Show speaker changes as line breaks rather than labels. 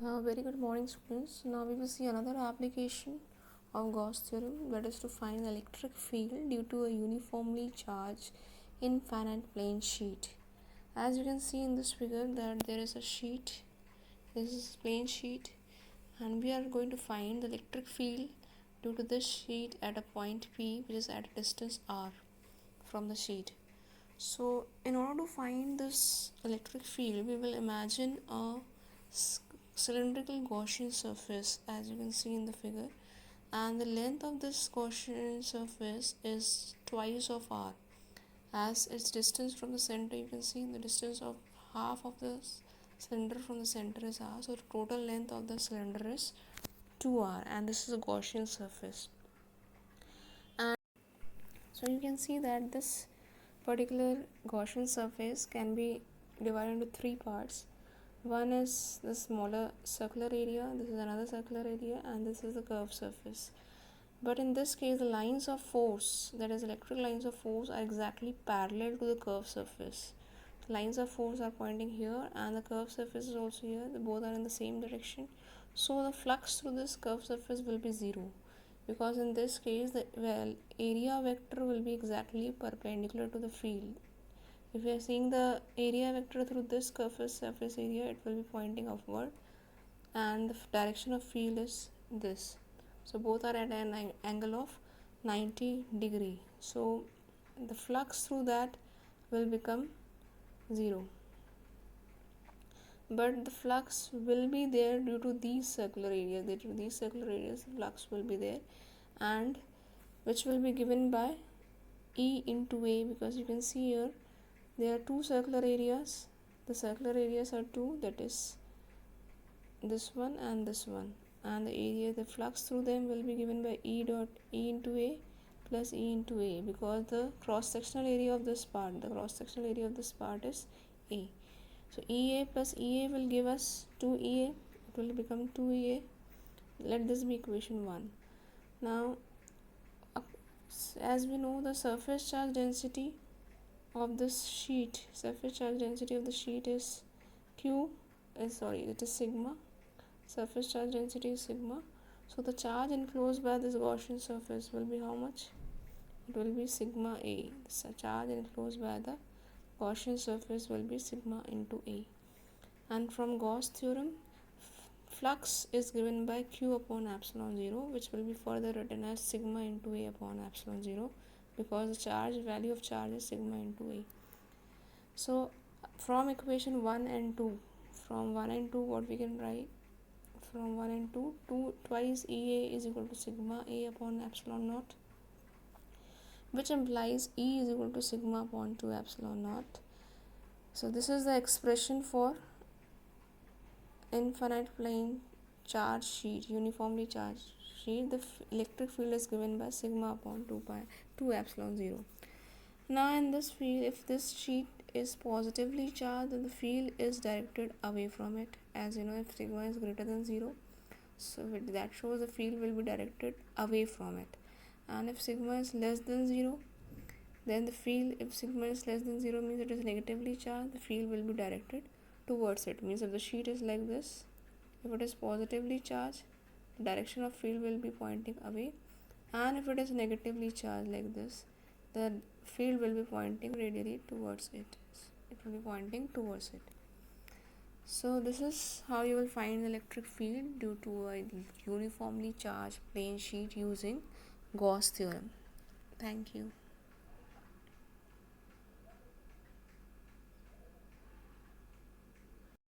Very good morning, students. Now we will see another application of Gauss theorem, that is to find electric field due to a uniformly charged infinite plane sheet. As you can see in this figure that there is a sheet, this is plane sheet, and we are going to find the electric field due to this sheet at a point P, which is at a distance r from the sheet. So in order to find this electric field, we will imagine a cylindrical Gaussian surface, as you can see in the figure, and the length of this Gaussian surface is twice of r. As its distance from the center, you can see the distance of half of the cylinder from the center is r, so the total length of the cylinder is 2r, and this is a Gaussian surface. And so you can see that this particular Gaussian surface can be divided into three parts. One is the smaller circular area, this is another circular area, and this is the curved surface. But in this case, the lines of force, that is electric lines of force, are exactly parallel to the curved surface. The lines of force are pointing here and the curved surface is also here. They both are in the same direction. So the flux through this curved surface will be 0, because in this case the area vector will be exactly perpendicular to the field. If we are seeing the area vector through this curved surface area, it will be pointing upward, and the direction of field is this. So both are at an angle of 90 degree. So the flux through that will become 0. But the flux will be there due to these circular areas. Due to these circular areas, the flux will be there, and which will be given by E into A, because you can see here there are two circular areas. The circular areas are two, that is this one and this one, and the flux through them will be given by E into A plus E into A, because the cross sectional area of this part is A. So EA plus EA will give us 2EA. It will become 2EA. Let this be equation 1. Now as we know, the surface charge density of this sheet, is sigma. Surface charge density is sigma. So the charge enclosed by this Gaussian surface will be how much? It will be sigma A. The charge enclosed by the Gaussian surface will be sigma into A. And from Gauss theorem, flux is given by Q upon epsilon 0, which will be further written as sigma into A upon epsilon 0, because the value of charge is sigma into A. So from equation 1 and 2, what we can write? From 1 and 2 twice EA is equal to sigma A upon epsilon naught, which implies E is equal to sigma upon 2 epsilon naught. So this is the expression for infinite plane charge sheet, uniformly charged sheet. The electric field is given by sigma upon 2 epsilon 0. Now in this field, if this sheet is positively charged, then the field is directed away from it. As you know, if sigma is greater than 0, so that shows the field will be directed away from it. And if sigma is less than 0, then the field, if sigma is less than 0, means it is negatively charged, the field will be directed towards it. Means if the sheet is like this, if it is positively charged, the direction of field will be pointing away, and if it is negatively charged like this, the field will be pointing radially towards it. It will be pointing towards it. So this is how you will find the electric field due to a uniformly charged plane sheet using Gauss theorem. Thank you.